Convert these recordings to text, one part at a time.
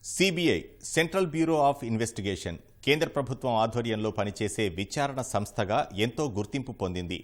CBI central bureau of investigation కేంద్ర ప్రభుత్వం ఆధ్వర్యంలో పనిచేసే విచారణ సంస్థగా ఎంతో గుర్తింపు పొందింది.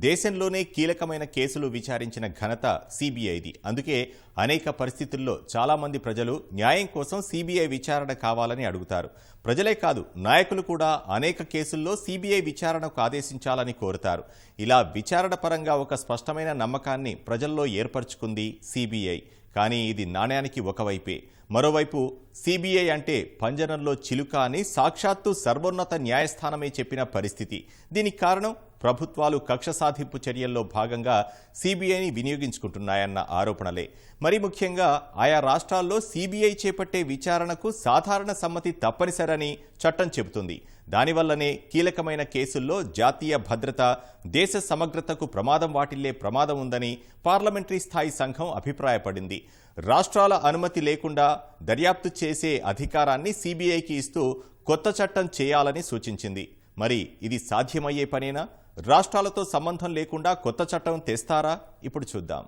దేశంలోనే కీలకమైన కేసులు విచారించిన ఘనత సిబిఐది. అందుకే అనేక పరిస్థితుల్లో చాలా మంది ప్రజలు న్యాయం కోసం సిబిఐ విచారణ కావాలని అడుగుతారు. ప్రజలే కాదు, నాయకులు కూడా అనేక కేసుల్లో సిబిఐ విచారణకు ఆదేశించాలని కోరుతారు. ఇలా విచారణ పరంగా ఒక స్పష్టమైన నమ్మకాన్ని ప్రజల్లో ఏర్పరచుకుంది సిబిఐ. కానీ ఇది నాణ్యానికి ఒకవైపే. మరోవైపు సిబిఐ అంటే పంజరంలో చిలుక అని సాక్షాత్తు సర్వోన్నత న్యాయస్థానమే చెప్పిన పరిస్థితి. దీనికి కారణం ప్రభుత్వాలు కక్ష సాధింపు చర్యల్లో భాగంగా సిబిఐని వినియోగించుకుంటున్నాయన్న ఆరోపణలే. మరి ముఖ్యంగా ఆయా రాష్ట్రాల్లో సిబిఐ చేపట్టే విచారణకు సాధారణ సమ్మతి తప్పనిసరని చట్టం చెబుతుంది. దానివల్లనే కీలకమైన కేసుల్లో జాతీయ భద్రత, దేశ సమగ్రతకు ప్రమాదం వాటిల్లే ప్రమాదం ఉందని పార్లమెంటరీ స్థాయి సంఘం అభిప్రాయపడింది. రాష్ట్రాల అనుమతి లేకుండా దర్యాప్తు చేసే అధికారాన్ని సిబిఐకి ఇస్తూ కొత్త చట్టం చేయాలని సూచించింది. మరి ఇది సాధ్యమయ్యే పనేనా? రాష్ట్రాలతో సంబంధం లేకుండా కొత్త చట్టం తెస్తారా? ఇప్పుడు చూద్దాం.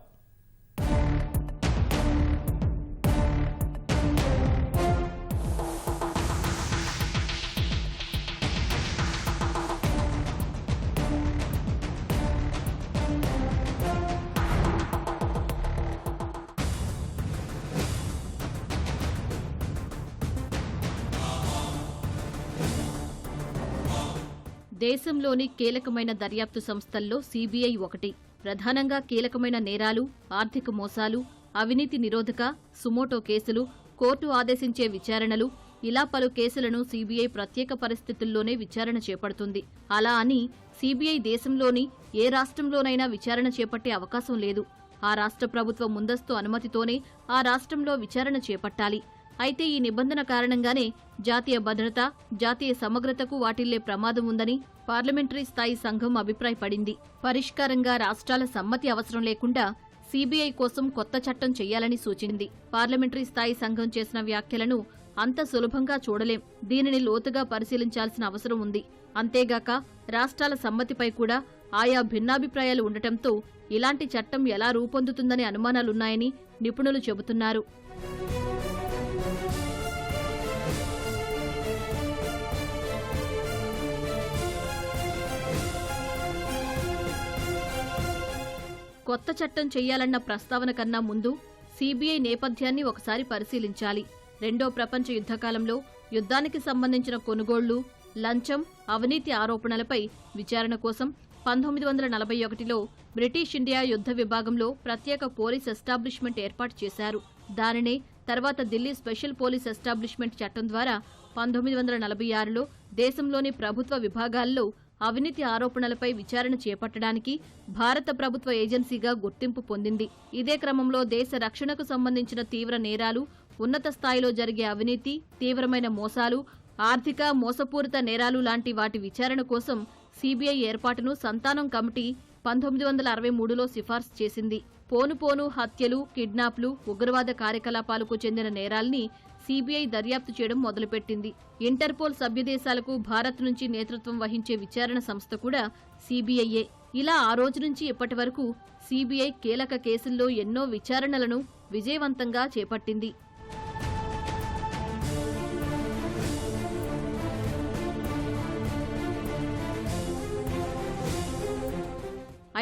దేశంలోని కీలకమైన దర్యాప్తు సంస్థల్లో సిబిఐ ఒకటి. ప్రధానంగా కీలకమైన నేరాలు, ఆర్థిక మోసాలు, అవినీతి నిరోధక, సుమోటో కేసులు, కోర్టు ఆదేశించే విచారణలు, ఇలా పలు కేసులను సిబిఐ ప్రత్యేక పరిస్థితుల్లోనే విచారణ చేపడుతుంది. అలా అని సిబిఐ దేశంలోని ఏ రాష్ట్రంలోనైనా విచారణ చేపట్టే అవకాశం లేదు. ఆ రాష్ట్ర ప్రభుత్వ ముందస్తు అనుమతితోనే ఆ రాష్ట్రంలో విచారణ చేపట్టాలి. అయితే ఈ నిబంధన కారణంగానే జాతీయ భద్రత, జాతీయ సమగ్రతకు వాటిల్లే ప్రమాదం ఉందని పార్లమెంటరీ స్థాయి సంఘం అభిప్రాయపడింది. పరిష్కారంగా రాష్ట్రాల సమ్మతి అవసరం లేకుండా సిబిఐ కోసం కొత్త చట్టం చేయాలని సూచించింది. పార్లమెంటరీ స్థాయి సంఘం చేసిన వ్యాఖ్యలను అంత సులభంగా చూడలేం. దీనిని లోతుగా పరిశీలించాల్సిన అవసరం ఉంది. అంతేగాక రాష్ట్రాల సమ్మతిపై కూడా ఆయా భిన్నాభిప్రాయాలు ఉండటంతో ఇలాంటి చట్టం ఎలా రూపొందుతుందనే అనుమానాలున్నాయని నిపుణులు చెబుతున్నారు. కొత్త చట్టం చెయ్యాలన్న ప్రస్తావన కన్నా ముందు సిబిఐ నేపథ్యాన్ని ఒకసారి పరిశీలించాలి. రెండో ప్రపంచ యుద్ధకాలంలో యుద్ధానికి సంబంధించిన కొనుగోళ్లు, లంచం, అవినీతి ఆరోపణలపై విచారణ కోసం 1941లో బ్రిటిష్ ఇండియా యుద్ధ విభాగంలో ప్రత్యేక పోలీస్ ఎస్టాబ్లిష్మెంట్ ఏర్పాటు చేశారు. దానినే తర్వాత ఢిల్లీ స్పెషల్ పోలీస్ ఎస్టాబ్లిష్మెంట్ చట్టం ద్వారా 1946లో దేశంలోని ప్రభుత్వ విభాగాల్లో అవినీతి ఆరోపణలపై విచారణ చేపట్టడానికి భారత ప్రభుత్వ ఏజెన్సీగా గుర్తింపు పొందింది. ఇదే క్రమంలో దేశ రక్షణకు సంబంధించిన తీవ్ర నేరాలు, ఉన్నత స్థాయిలో జరిగే అవినీతి, తీవ్రమైన మోసాలు, ఆర్థిక మోసపూరిత నేరాలు లాంటి వాటి విచారణ కోసం సిబిఐ ఏర్పాటును సంతానం కమిటీ 1963లో సిఫార్సు చేసింది. పోను హత్యలు, కిడ్నాప్లు, ఉగ్రవాద కార్యకలాపాలకు చెందిన నేరాల్ని సిబిఐ దర్యాప్తు చేయడం మొదలుపెట్టింది. ఇంటర్పోల్ సభ్యదేశాలకు భారత్ నుంచి నేతృత్వం వహించే విచారణ సంస్థ కూడా సిబిఐయే. ఇలా ఆ రోజు నుంచి ఇప్పటి వరకు సిబిఐ కీలక కేసుల్లో ఎన్నో విచారణలను విజయవంతంగా చేపట్టింది.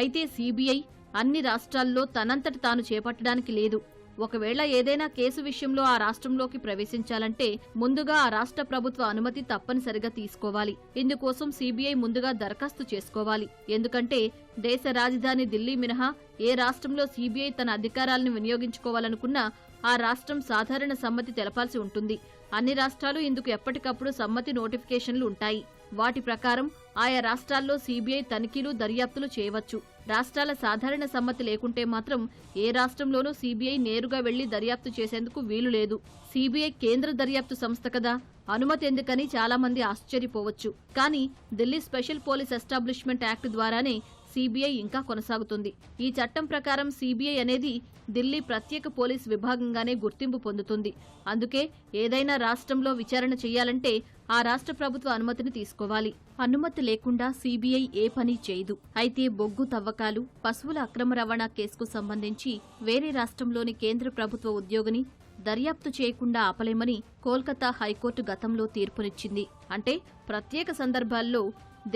అయితే సిబిఐ అన్ని రాష్ట్రాల్లో తనంతట తాను చేపట్టడానికి లేదు. ఒకవేళ ఏదైనా కేసు విషయంలో ఆ రాష్ట్రంలోకి ప్రవేశించాలంటే ముందుగా ఆ రాష్ట్ర ప్రభుత్వ అనుమతి తప్పనిసరిగా తీసుకోవాలి. ఇందుకోసం సిబిఐ ముందుగా దరఖాస్తు చేసుకోవాలి. ఎందుకంటే దేశ రాజధాని ఢిల్లీ మినహా ఏ రాష్ట్రంలో సిబిఐ తన అధికారాలను వినియోగించుకోవాలనుకున్నా ఆ రాష్ట్రం సాధారణ సమ్మతి తెలపాల్సి ఉంటుంది. అన్ని రాష్ట్రాలు ఇందుకు ఎప్పటికప్పుడు సమ్మతి నోటిఫికేషన్లు ఉంటాయి. వాటి ప్రకారం ఆయా రాష్ట్రాల్లో సిబిఐ తనిఖీలు, దర్యాప్తులు చేయవచ్చు. రాష్ట్రాల సాధారణ సమ్మతి లేకుంటే మాత్రం ఏ రాష్ట్రంలోనూ సిబిఐ నేరుగా వెళ్లి దర్యాప్తు చేసేందుకు వీలు లేదు. సిబిఐ కేంద్ర దర్యాప్తు సంస్థ కదా, అనుమతి ఎందుకని చాలా మంది ఆశ్చర్యపోవచ్చు. కానీ Delhi special police establishment act ద్వారానే సిబిఐ ఇంకా కొనసాగుతుంది. ఈ చట్టం ప్రకారం సిబిఐ అనేది ఢిల్లీ ప్రత్యేక పోలీస్ విభాగంగానే గుర్తింపు పొందుతుంది. అందుకే ఏదైనా రాష్ట్రంలో విచారణ చేయాలంటే ఆ రాష్ట్ర ప్రభుత్వ అనుమతిని తీసుకోవాలి. అనుమతి లేకుండా సిబిఐ ఏ పని చేయదు. అయితే బొగ్గు తవ్వకాలు, పశువుల అక్రమ రవాణా కేసుకు సంబంధించి వేరే రాష్ట్రంలోని కేంద్ర ప్రభుత్వ ఉద్యోగిని దర్యాప్తు చేయకుండా ఆపలేమని కోల్కతా హైకోర్టు గతంలో తీర్పునిచ్చింది. అంటే ప్రత్యేక సందర్భాల్లో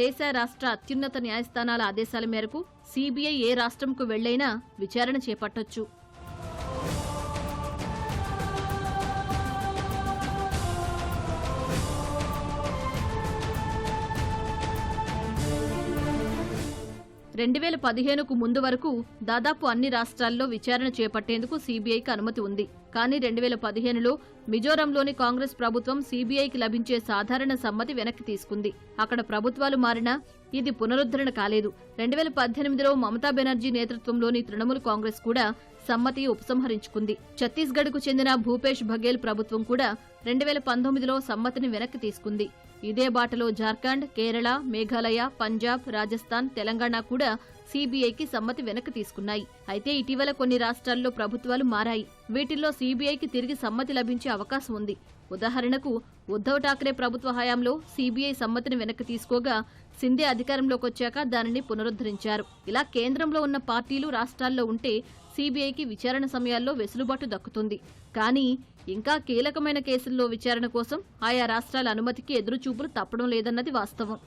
దేశ రాష్ట్ర అత్యున్నత న్యాయస్థానాల ఆదేశాల మేరకు సీబీఐ ఏ రాష్ట్రంకు వెళ్లైనా విచారణ చేపట్టొచ్చు. రెండు 2015కు ముందు వరకు దాదాపు అన్ని రాష్ట్రాల్లో విచారణ చేపట్టేందుకు సీబీఐకి అనుమతి ఉంది. కానీ 2015లో మిజోరంలోని కాంగ్రెస్ ప్రభుత్వం సీబీఐకి లభించే సాధారణ సమ్మతి వెనక్కి తీసుకుంది. అక్కడ ప్రభుత్వాలు మారినా ఇది పునరుద్ధరణ కాలేదు. 2018లో మమతా బెనర్జీ నేతృత్వంలోని తృణమూల్ కాంగ్రెస్ కూడా సమ్మతి ఉపసంహరించుకుంది. ఛత్తీస్గఢ్కు చెందిన భూపేష్ బఘేల్ ప్రభుత్వం కూడా 2019లో సమ్మతిని వెనక్కి తీసుకుంది. ఇదే బాటలో జార్ఖండ్, కేరళ, మేఘాలయ, పంజాబ్, రాజస్థాన్, తెలంగాణ కూడా సీబీఐకి సమ్మతి వెనక్కి తీసుకున్నాయి. అయితే ఇటీవల కొన్ని రాష్ట్రాల్లో ప్రభుత్వాలు మారాయి. వీటిల్లో సీబీఐకి తిరిగి సమ్మతి లభించే అవకాశం ఉంది. ఉదాహరణకు ఉద్ధవ్ ఠాక్రే ప్రభుత్వ హయాంలో సీబీఐ సమ్మతిని వెనక్కి తీసుకోగా సింధే అధికారంలోకి వచ్చాక దానిని పునరుద్ధరించారు. ఇలా కేంద్రంలో ఉన్న పార్టీలు రాష్ట్రాల్లో ఉంటే సీబీఐకి విచారణ సమయాల్లో వెసులుబాటు దక్కుతుంది. కానీ ఇంకా కీలకమైన కేసుల్లో విచారణ కోసం ఆయా రాష్ట్రాల అనుమతికి ఎదురుచూపులు తప్పడం లేదన్నది వాస్తవం.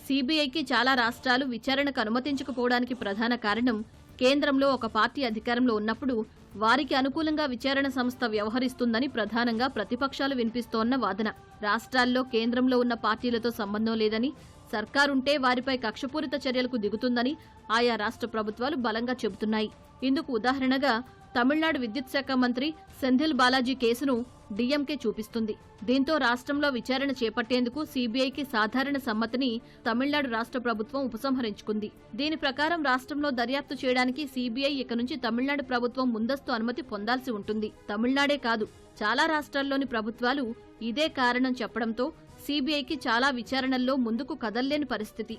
సీబీఐకి చాలా రాష్ట్రాలు విచారణకు అనుమతించకపోవడానికి ప్రధాన కారణం కేంద్రంలో ఒక పార్టీ అధికారంలో ఉన్నప్పుడు వారికి అనుకూలంగా విచారణ సంస్థ వ్యవహరిస్తుందని ప్రధానంగా ప్రతిపక్షాలు వినిపిస్తోన్న వాదన. రాష్ట్రాల్లో కేంద్రంలో ఉన్న పార్టీలతో సంబంధం లేదని, సర్కారుంటే వారిపై కక్షపూరిత చర్యలకు దిగుతుందని ఆయా రాష్ట్ర ప్రభుత్వాలు బలంగా చెబుతున్నాయి. ఇందుకు ఉదాహరణగా తమిళనాడు విద్యుత్ శాఖ మంత్రి సెంథిల్ బాలాజీ కేసును డీఎంకే చూపిస్తుంది. దీంతో రాష్ట్రంలో విచారణ చేపట్టేందుకు సీబీఐకి సాధారణ సమ్మతిని తమిళనాడు రాష్ట్ర ప్రభుత్వం ఉపసంహరించుకుంది. దీని ప్రకారం రాష్ట్రంలో దర్యాప్తు చేయడానికి సీబీఐ ఇక నుంచి తమిళనాడు ప్రభుత్వం ముందస్తు అనుమతి పొందాల్సి ఉంటుంది. తమిళనాడే కాదు, చాలా రాష్ట్రాల్లోని ప్రభుత్వాలు ఇదే కారణం చెప్పడంతో సీబీఐకి చాలా విచారణల్లో ముందుకు కదల్లేని పరిస్థితి.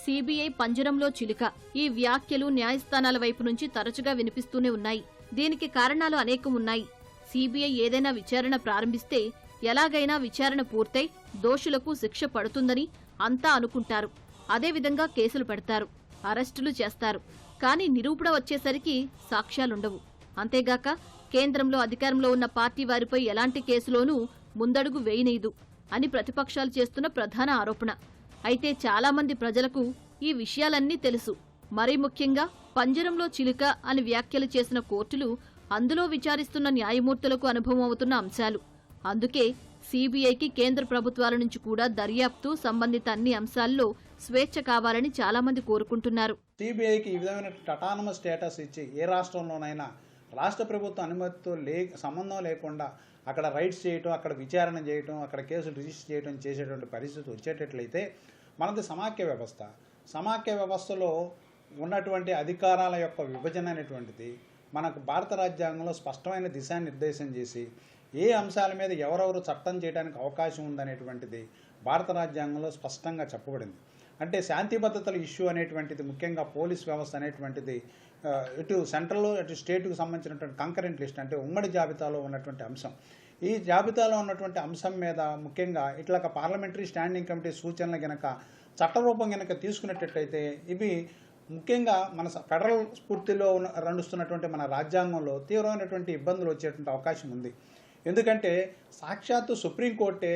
సీబీఐ పంజరంలో చిలుక. ఈ వ్యాఖ్యలు న్యాయస్థానాల వైపు నుంచి తరచుగా వినిపిస్తూనే ఉన్నాయి. దీనికి కారణాలు అనేకం ఉన్నాయి. సీబీఐ ఏదైనా విచారణ ప్రారంభిస్తే ఎలాగైనా విచారణ పూర్తయి దోషులకు శిక్ష పడుతుందని అంతా అనుకుంటారు. అదేవిధంగా కేసులు పెడతారు, అరెస్టులు చేస్తారు. కానీ నిరూపణ వచ్చేసరికి సాక్ష్యాలుండవు. అంతేగాక కేంద్రంలో అధికారంలో ఉన్న పార్టీ వారిపై ఎలాంటి కేసులోనూ ముందడుగు వేయనీయదు అని ప్రతిపక్షాలు చేస్తున్న ప్రధాన ఆరోపణ. అయితే చాలా మంది ప్రజలకు ఈ విషయాలన్నీ తెలుసు. మరీ ముఖ్యంగా పంజరంలో చిలుక అని వ్యాఖ్యలు చేసిన కోర్టులు అందులో విచారిస్తున్న న్యాయమూర్తులకు అనుభవం అవుతున్న అంశాలు. అందుకే సీబీఐకి కేంద్ర ప్రభుత్వాల నుంచి కూడా దర్యాప్తు సంబంధిత అన్ని అంశాల్లో స్వేచ్ఛ కావాలని చాలా మంది కోరుకుంటున్నారు. సీబీఐకి ఈ విధమైన అటానమస్ స్టేటస్ ఇచ్చి ఏ రాష్ట్రంలోనైనా రాష్ట్ర ప్రభుత్వ అనుమతితో సంబంధం లేకుండా అక్కడ రైట్స్ చేయటం, అక్కడ విచారణ చేయటం, అక్కడ కేసులు రిజిస్టర్ చేయటం చేసేటువంటి పరిస్థితి వచ్చేటట్లయితే మనది సమాఖ్య వ్యవస్థ. సమాఖ్య వ్యవస్థలో ఉన్నటువంటి అధికారాల యొక్క విభజన అనేటువంటిది మనకు భారత రాజ్యాంగంలో స్పష్టమైన దిశానిర్దేశం చేసి ఏ అంశాల మీద ఎవరెవరు చట్టం చేయడానికి అవకాశం ఉందనేటువంటిది భారత రాజ్యాంగంలో స్పష్టంగా చెప్పబడింది. అంటే శాంతి భద్రతల ఇష్యూ అనేటువంటిది, ముఖ్యంగా పోలీస్ వ్యవస్థ అనేటువంటిది ఇటు సెంట్రల్ అటు స్టేట్కు సంబంధించినటువంటి కంకరెంట్ లిస్ట్ అంటే ఉమ్మడి జాబితాలో ఉన్నటువంటి అంశం. ఈ జాబితాలో ఉన్నటువంటి అంశం మీద ముఖ్యంగా ఇట్లా పార్లమెంటరీ స్టాండింగ్ కమిటీ సూచనలు గనక చట్టరూపం గనక తీసుకున్నట్టయితే ఇవి ముఖ్యంగా మన ఫెడరల్ స్ఫూర్తిలో నడుస్తున్నటువంటి మన రాజ్యాంగంలో తీవ్రమైనటువంటి ఇబ్బందులు వచ్చేటువంటి అవకాశం ఉంది. ఎందుకంటే సాక్షాత్తు సుప్రీంకోర్టే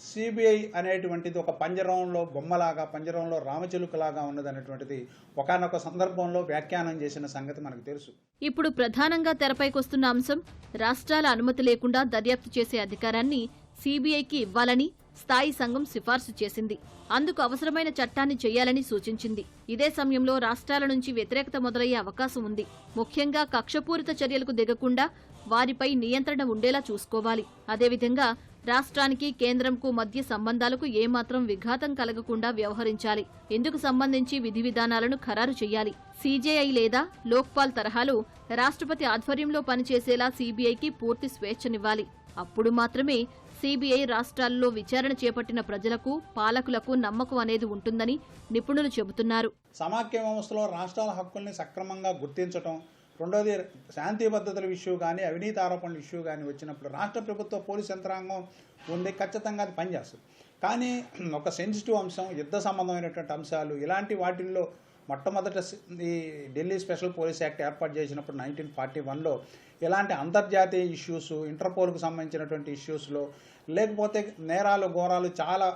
సిబిఐ అనేటువంటిది ఒక పంజరంలో బొమ్మలాగా, పంజరంలో రామచిలుకలాగా ఉన్నదనేటువంటిది ఒకానొక సందర్భంలో వ్యాఖ్యానం చేసిన సంగతి మనకు తెలుసు. ఇప్పుడు ప్రధానంగా తెరపైకొస్తున్న అంశం రాష్ట్రాల అనుమతి లేకుండా దర్యాప్తు చేసే అధికారాన్ని సీబీఐకి ఇవ్వాలని స్థాయి సంఘం సిఫార్సు చేసింది. అందుకు అవసరమైన చట్టాన్ని చేయాలని సూచించింది. ఇదే సమయంలో రాష్ట్రాల నుంచి వ్యతిరేకత మొదలయ్యే అవకాశం ఉంది. ముఖ్యంగా కక్షపూరిత చర్యలకు దిగకుండా వారిపై నియంత్రణ ఉండేలా చూసుకోవాలి. అదేవిధంగా రాష్ట్రానికి కేంద్రంకు మధ్య సంబంధాలకు ఏమాత్రం విఘాతం కలగకుండా వ్యవహరించాలి. ఇందుకు సంబంధించి విధి విధానాలను ఖరారు చేయాలి. సీజేఐ లేదా లోక్పాల్ తరహాలో రాష్ట్రపతి ఆధ్వర్యంలో పనిచేసేలా సీబీఐకి పూర్తి స్వేచ్ఛనివ్వాలి. అప్పుడు మాత్రమే సీబీఐ రాష్ట్రాల్లో విచారణ చేపట్టిన ప్రజలకు, పాలకులకు నమ్మకం అనేది ఉంటుందని నిపుణులు చెబుతున్నారు. సమాఖ్య వ్యవస్థలో రాష్ట్రాల హక్కుల్ని సక్రమంగా గుర్తించటం, రెండోది శాంతి భద్రతల ఇష్యూ కానీ అవినీతి ఆరోపణల ఇష్యూ కానీ వచ్చినప్పుడు రాష్ట్ర ప్రభుత్వ పోలీస్ యంత్రాంగం ఉంది, ఖచ్చితంగా అది పనిచేస్తుంది. కానీ ఒక సెన్సిటివ్ అంశం, యుద్ధ సంబంధమైనటువంటి అంశాలు, ఇలాంటి వాటిల్లో మొట్టమొదట ఈ ఢిల్లీ స్పెషల్ పోలీస్ యాక్ట్ ఏర్పాటు చేసినప్పుడు 1941లో ఇలాంటి అంతర్జాతీయ ఇష్యూస్, ఇంటర్పోల్కు సంబంధించినటువంటి ఇష్యూస్లో, లేకపోతే నేరాలు ఘోరాలు, చాలా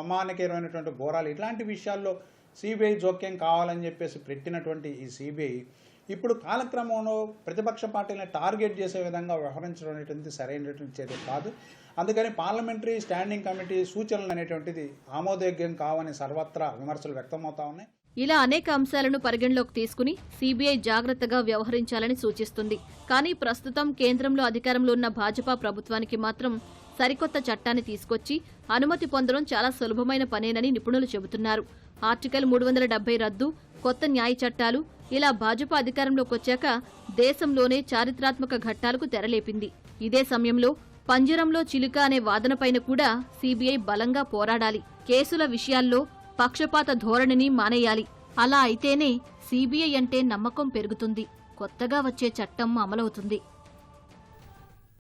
అమానకరమైనటువంటి ఘోరాలు, ఇట్లాంటి విషయాల్లో సిబిఐ జోక్యం కావాలని చెప్పేసి పెట్టినటువంటి ఈ సిబిఐ ఇప్పుడు కాలక్రమంలో ప్రతిపక్ష పార్టీలను టార్గెట్ చేసే విధంగా వ్యవహరించడం అనేటువంటిది సరైనటువంటి చర్య కాదు. అందుకని పార్లమెంటరీ స్టాండింగ్ కమిటీ సూచనలు అనేటువంటిది ఆమోదయోగ్యం కావని సర్వత్రా విమర్శలు వ్యక్తమవుతా ఉన్నాయి. ఇలా అనేక అంశాలను పరిగణలోకి తీసుకుని సీబీఐ జాగ్రత్తగా వ్యవహరించాలని సూచిస్తుంది. కానీ ప్రస్తుతం కేంద్రంలో అధికారంలో ఉన్న భాజపా ప్రభుత్వానికి మాత్రం సరికొత్త చట్టాన్ని తీసుకొచ్చి అనుమతి పొందడం చాలా సులభమైన పనేనని నిపుణులు చెబుతున్నారు. ఆర్టికల్ 370 రద్దు, కొత్త న్యాయ చట్టాలు, ఇలా భాజపా అధికారంలోకి వచ్చాక దేశంలోనే చారిత్రాత్మక ఘట్టాలకు తెరలేపింది. ఇదే సమయంలో పంజరంలో చిలుక అనే వాదనపైన కూడా సీబీఐ బలంగా పోరాడాలి. కేసుల విషయాల్లో పక్షపాత ధోరణిని మానేయాలి. అలా అయితేనే సీబీఐ అంటే నమ్మకం పెరుగుతుంది, కొత్తగా వచ్చే చట్టం అమలవుతుంది.